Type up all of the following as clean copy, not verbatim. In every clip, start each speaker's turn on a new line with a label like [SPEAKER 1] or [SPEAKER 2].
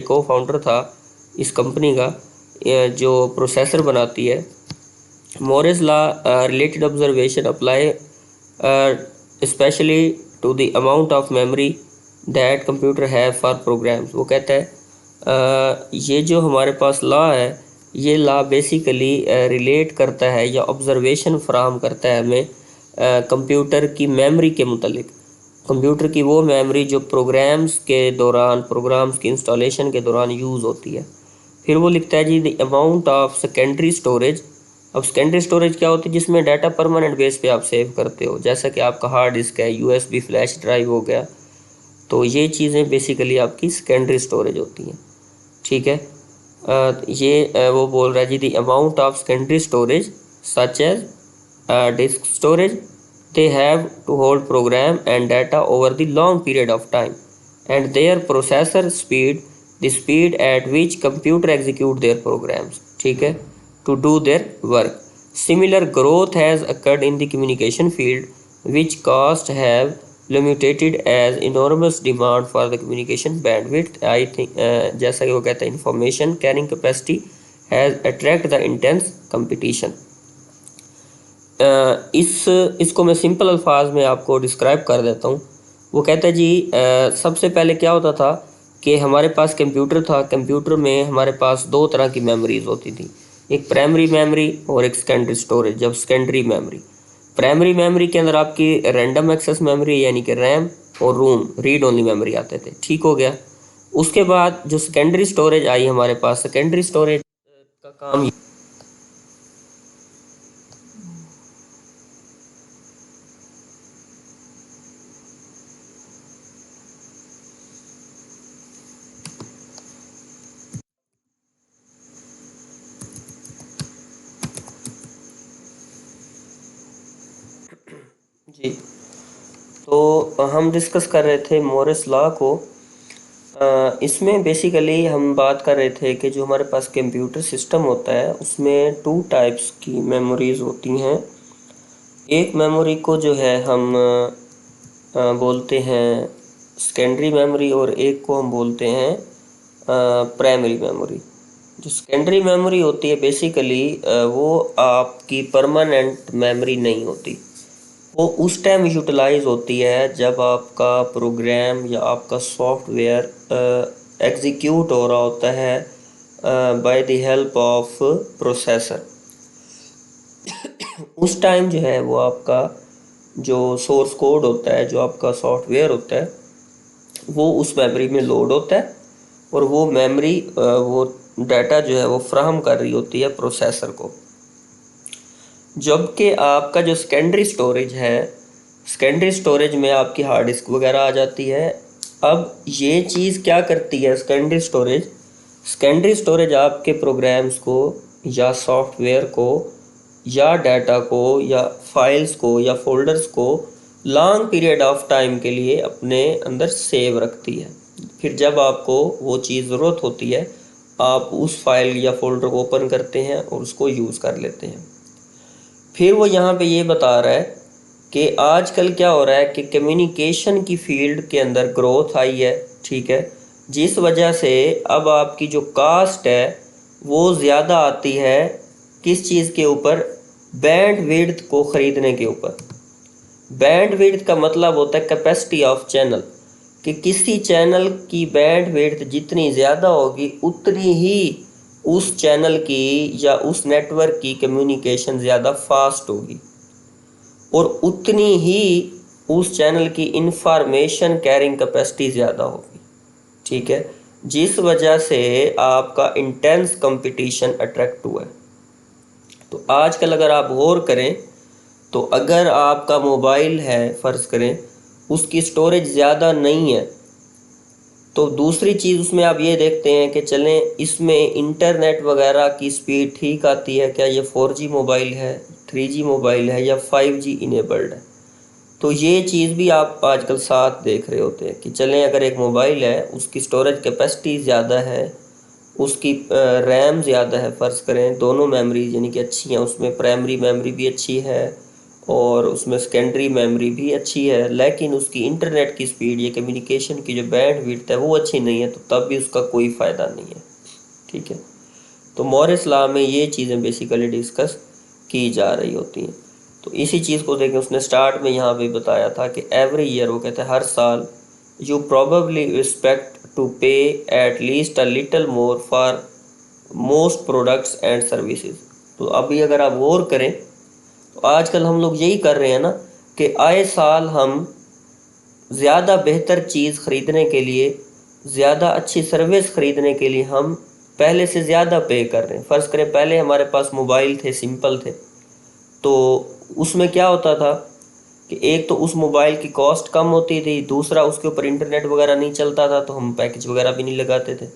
[SPEAKER 1] को फाउंडर था इस कंपनी का, जो प्रोसेसर बनाती है। Moore's law related observation apply especially to the amount of memory that computer have for programs। वो कहता है ये जो हमारे पास लॉ है, ये लॉ बेसिकली रिलेट करता है या ऑब्जर्वेशन फराहम करता है हमें कंप्यूटर की मेमोरी के मुतलिक। कंप्यूटर की वो मेमोरी जो प्रोग्राम्स की इंस्टॉलेशन के दौरान यूज़ होती है। फिर वो लिखता है जी the amount of secondary storage. अब सेकेंडरी स्टोरेज क्या होती है? जिसमें डाटा परमानेंट बेस पे आप सेव करते हो, जैसा कि आपका हार्ड डिस्क है, यूएसबी फ्लैश ड्राइव हो गया। तो ये चीज़ें बेसिकली आपकी सेकेंडरी स्टोरेज होती हैं। ठीक है। वो बोल रहा है जी the amount of secondary storage such as disk storage they have to hold program and data over the long period of time, and their processor speed, the speed at which computer execute their programs, ठीक है, to do their work। Similar growth has occurred in the communication field, which costs have limited as enormous demand for the communication bandwidth। I think जैसा कि वो कहता है information carrying capacity has attract the intense competition। इसको मैं simple अल्फाज में आपको डिस्क्राइब कर देता हूँ। वो कहता है जी सबसे पहले क्या होता था कि हमारे पास कंप्यूटर था। कंप्यूटर में हमारे पास दो तरह की मेमोरीज होती थी, एक प्राइमरी मेमोरी और एक सेकेंडरी स्टोरेज। जब सेकेंडरी मेमोरी, प्राइमरी मेमोरी के अंदर आपकी रैंडम एक्सेस मेमोरी यानी कि रैम और रोम रीड ओनली मेमोरी आते थे। ठीक हो गया। उसके बाद जो सेकेंडरी स्टोरेज आई हमारे पास, सेकेंडरी स्टोरेज का काम जी, तो हम डिस्कस कर रहे थे मोरिस लॉ को। इसमें बेसिकली हम बात कर रहे थे कि जो हमारे पास कंप्यूटर सिस्टम होता है उसमें टू टाइप्स की मेमोरीज होती हैं। एक मेमोरी को जो है हम बोलते हैं सेकेंडरी मेमोरी, और एक को हम बोलते हैं प्राइमरी मेमोरी। जो सेकेंडरी मेमोरी होती है बेसिकली वो आपकी परमानेंट मेमोरी नहीं होती। वो उस टाइम यूटिलाइज होती है जब आपका प्रोग्राम या आपका सॉफ्टवेयर एग्जीक्यूट हो रहा होता है by the help of processor. उस टाइम जो है वो आपका जो सोर्स कोड होता है, जो आपका सॉफ्टवेयर होता है, वो उस मेमोरी में लोड होता है और वो मेमोरी वो डाटा जो है वो फ्राहम कर रही होती है प्रोसेसर को। जबकि आपका जो सेकेंडरी स्टोरेज है, सेकेंडरी स्टोरेज में आपकी हार्ड डिस्क वगैरह आ जाती है। अब ये चीज़ क्या करती है सेकेंडरी स्टोरेज? सेकेंडरी स्टोरेज आपके प्रोग्राम्स को या सॉफ्टवेयर को या डाटा को या फाइल्स को या फोल्डर्स को लॉन्ग पीरियड ऑफ टाइम के लिए अपने अंदर सेव रखती है। फिर जब आपको वो चीज़ ज़रूरत होती है, आप उस फाइल या फोल्डर को ओपन करते हैं और उसको यूज़ कर लेते हैं। फिर वो यहाँ पे ये बता रहा है कि आजकल क्या हो रहा है कि कम्युनिकेशन की फील्ड के अंदर ग्रोथ आई है। ठीक है, जिस वजह से अब आपकी जो कास्ट है वो ज़्यादा आती है किस चीज़ के ऊपर? बैंड विड्थ को ख़रीदने के ऊपर। बैंड विड्थ का मतलब होता है कैपेसिटी ऑफ चैनल, कि किसी चैनल की बैंड विड्थ जितनी ज़्यादा होगी उतनी ही उस चैनल की या उस नेटवर्क की कम्युनिकेशन ज़्यादा फास्ट होगी और उतनी ही उस चैनल की इंफॉर्मेशन कैरिंग कैपेसिटी ज़्यादा होगी। ठीक है, जिस वजह से आपका इंटेंस कंपटीशन अट्रैक्ट हुआ है। तो आजकल अगर आप गौर करें तो अगर आपका मोबाइल है, फ़र्ज़ करें उसकी स्टोरेज ज़्यादा नहीं है, तो दूसरी चीज़ उसमें आप ये देखते हैं कि चलें इसमें इंटरनेट वगैरह की स्पीड ठीक आती है क्या? ये 4G मोबाइल है, 3G मोबाइल है या 5G इनेबल्ड है? तो ये चीज़ भी आप आजकल साथ देख रहे होते हैं कि चलें अगर एक मोबाइल है उसकी स्टोरेज कैपेसिटी ज़्यादा है, उसकी रैम ज़्यादा है, फ़र्ज़ करें दोनों मेमोरीज यानी कि अच्छी हैं, उसमें प्राइमरी मेमोरी भी अच्छी है और उसमें सेकेंडरी मेमोरी भी अच्छी है, लेकिन उसकी इंटरनेट की स्पीड या कम्युनिकेशन की जो बैंड विड्थ है वो अच्छी नहीं है, तो तब भी उसका कोई फ़ायदा नहीं है। ठीक है, तो मॉरिस लॉ में ये चीज़ें बेसिकली डिस्कस की जा रही होती हैं। तो इसी चीज़ को देखें, उसने स्टार्ट में यहाँ पे बताया था कि एवरी ईयर, वो कहते हैं हर साल, यू प्रोबेबली एक्सपेक्ट टू पे at least a little more for most products and services. तो अभी अगर आप गौर करें तो आजकल हम लोग यही कर रहे हैं ना कि आए साल हम ज़्यादा बेहतर चीज़ ख़रीदने के लिए, ज़्यादा अच्छी सर्विस ख़रीदने के लिए हम पहले से ज़्यादा पे कर रहे हैं। फ़र्ज़ करें पहले हमारे पास मोबाइल थे, सिंपल थे, तो उसमें क्या होता था कि एक तो उस मोबाइल की कॉस्ट कम होती थी, दूसरा उसके ऊपर इंटरनेट वगैरह नहीं चलता था, तो हम पैकेज वगैरह भी नहीं लगाते थे।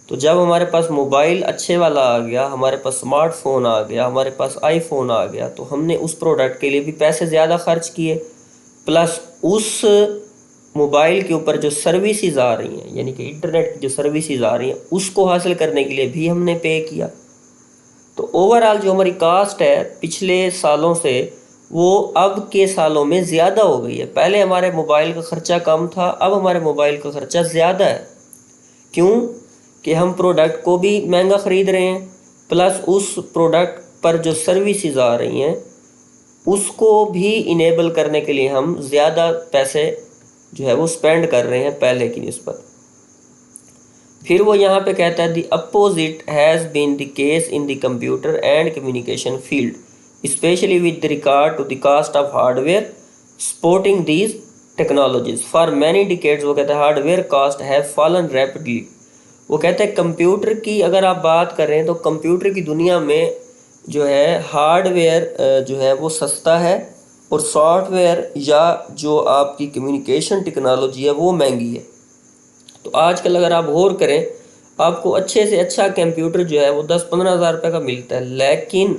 [SPEAKER 1] तो जब हमारे पास मोबाइल अच्छे वाला आ गया, हमारे पास स्मार्टफोन आ गया, हमारे पास आईफोन आ गया, तो हमने उस प्रोडक्ट के लिए भी पैसे ज़्यादा खर्च किए, प्लस उस मोबाइल के ऊपर जो सर्विसेज आ रही हैं, यानी कि इंटरनेट की जो सर्विसेज आ रही हैं, उसको हासिल करने के लिए भी हमने पे किया। तो ओवरऑल जो हमारी कास्ट है पिछले सालों से, वो अब के सालों में ज़्यादा हो गई है। पहले हमारे मोबाइल का ख़र्चा कम था, अब हमारे मोबाइल का ख़र्चा ज़्यादा है। क्यों? कि हम प्रोडक्ट को भी महंगा ख़रीद रहे हैं, प्लस उस प्रोडक्ट पर जो सर्विसेज आ रही हैं उसको भी इनेबल करने के लिए हम ज़्यादा पैसे जो है वो स्पेंड कर रहे हैं पहले की निस्बत। फिर वो यहाँ पे कहता है, the opposite has been the case in the computer and communication field, specially with regard to the cost of hardware supporting these technologies for many decades. वो कहते हैं hardware cost have fallen rapidly. वो कहते हैं computer की अगर आप बात करें तो कंप्यूटर की दुनिया में जो है हार्डवेयर जो है वो सस्ता है, और सॉफ्टवेयर या जो आपकी कम्युनिकेशन टेक्नोलॉजी है वो महंगी है। तो आजकल अगर आप गौर करें, आपको अच्छे से अच्छा कंप्यूटर जो है वो 10-15 हज़ार रुपये का मिलता है, लेकिन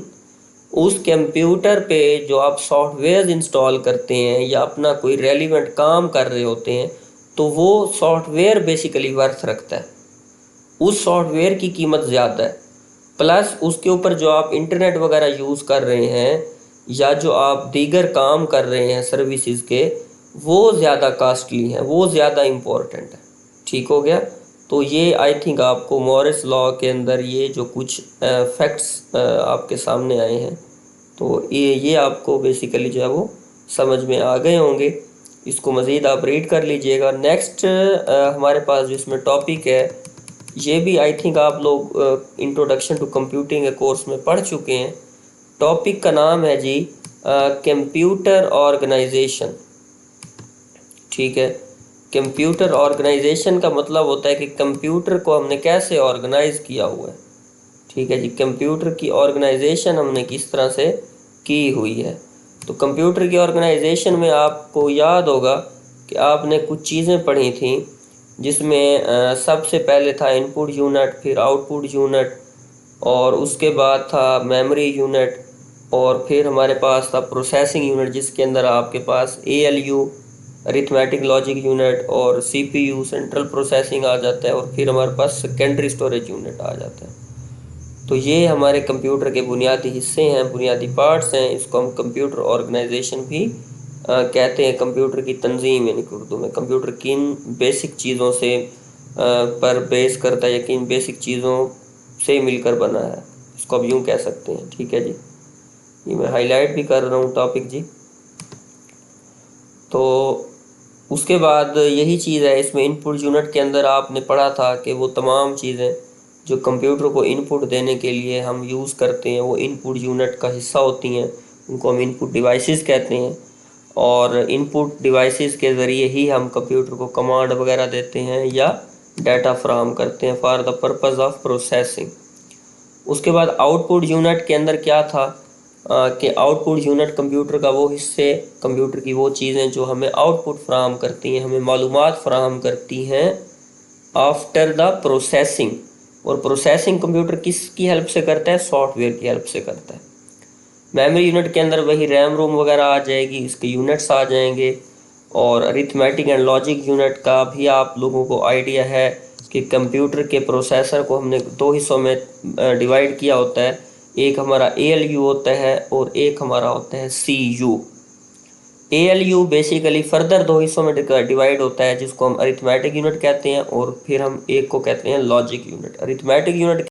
[SPEAKER 1] उस कंप्यूटर पे जो आप सॉफ्टवेयर इंस्टॉल करते हैं या अपना कोई रेलिवेंट काम कर रहे होते हैं, तो वो सॉफ्टवेयर बेसिकली वर्थ रखता है, उस सॉफ्टवेयर की कीमत ज़्यादा है, प्लस उसके ऊपर जो आप इंटरनेट वगैरह यूज़ कर रहे हैं या जो आप दीगर काम कर रहे हैं सर्विसेज के, वो ज़्यादा कास्टली हैं, वो ज़्यादा इम्पोर्टेंट है। ठीक हो गया। तो ये आई थिंक आपको मॉरिस लॉ के अंदर ये जो कुछ फैक्ट्स आपके सामने आए हैं, तो ये आपको बेसिकली जो है वो समझ में आ गए होंगे। इसको मज़ीद आप रीड कर लीजिएगा। नेक्स्ट हमारे पास जो इसमें टॉपिक है, ये भी आई थिंक आप लोग इंट्रोडक्शन टू कंप्यूटिंग के कोर्स में पढ़ चुके हैं। टॉपिक का नाम है जी कंप्यूटर ऑर्गेनाइजेशन। ठीक है, कंप्यूटर ऑर्गेनाइजेशन का मतलब होता है कि कंप्यूटर को हमने कैसे ऑर्गेनाइज किया हुआ है। ठीक है जी, कंप्यूटर की ऑर्गेनाइजेशन हमने किस तरह से की हुई है। तो कंप्यूटर की ऑर्गेनाइजेशन में आपको याद होगा कि आपने कुछ चीज़ें पढ़ी थी, जिसमें सबसे पहले था इनपुट यूनिट, फिर आउटपुट यूनिट, और उसके बाद था मेमोरी यूनिट, और फिर हमारे पास था प्रोसेसिंग यूनिट, जिसके अंदर आपके पास ALU अरिथमेटिक लॉजिक यूनिट और CPU सेंट्रल प्रोसेसिंग आ जाता है, और फिर हमारे पास सेकेंडरी स्टोरेज यूनिट आ जाता है। तो ये हमारे कंप्यूटर के बुनियादी हिस्से हैं, बुनियादी पार्ट्स हैं। इसको हम कंप्यूटर ऑर्गेनाइजेशन भी कहते हैं। कंप्यूटर की तंजीम यानी कि उर्दू में कंप्यूटर किन बेसिक चीज़ों से पर बेस करता है या किन बेसिक चीज़ों से मिलकर बना है, इसको अब यूँ कह सकते हैं। ठीक है जी, ये मैं हाईलाइट भी कर रहा हूँ टॉपिक जी। तो उसके बाद यही चीज़ है, इसमें इनपुट यूनिट के अंदर आपने पढ़ा था कि वो तमाम चीज़ें जो कंप्यूटर को इनपुट देने के लिए हम यूज़ करते हैं वो इनपुट यूनिट का हिस्सा होती हैं, उनको हम इनपुट डिवाइसेस कहते हैं। और इनपुट डिवाइसेस के ज़रिए ही हम कंप्यूटर को कमांड वगैरह देते हैं या डाटा फ्राहम करते हैं for the purpose of processing. उसके बाद आउटपुट यूनिट के अंदर क्या था कि आउटपुट यूनिट कंप्यूटर का वो हिस्से, कंप्यूटर की वो चीज़ें जो हमें आउटपुट फ्राहम करती हैं, हमें मालूमात फ्राहम करती हैं आफ्टर द प्रोसेसिंग। और प्रोसेसिंग कंप्यूटर किसकी हेल्प से करता है? सॉफ्टवेयर की हेल्प से करता है। मेमोरी यूनिट के अंदर वही रैम रोम वगैरह आ जाएगी, इसके यूनिट्स आ जाएंगे। और अरिथमेटिक एंड लॉजिक यूनिट का भी आप लोगों को आइडिया है कि कंप्यूटर के प्रोसेसर को हमने दो हिस्सों में डिवाइड किया होता है। एक हमारा ALU होता है और एक हमारा होता है CU। ALU बेसिकली फर्दर दो हिस्सों में डिवाइड होता है, जिसको हम अरिथमेटिक यूनिट कहते हैं और फिर हम एक को कहते हैं लॉजिक यूनिट। Arithmetic unit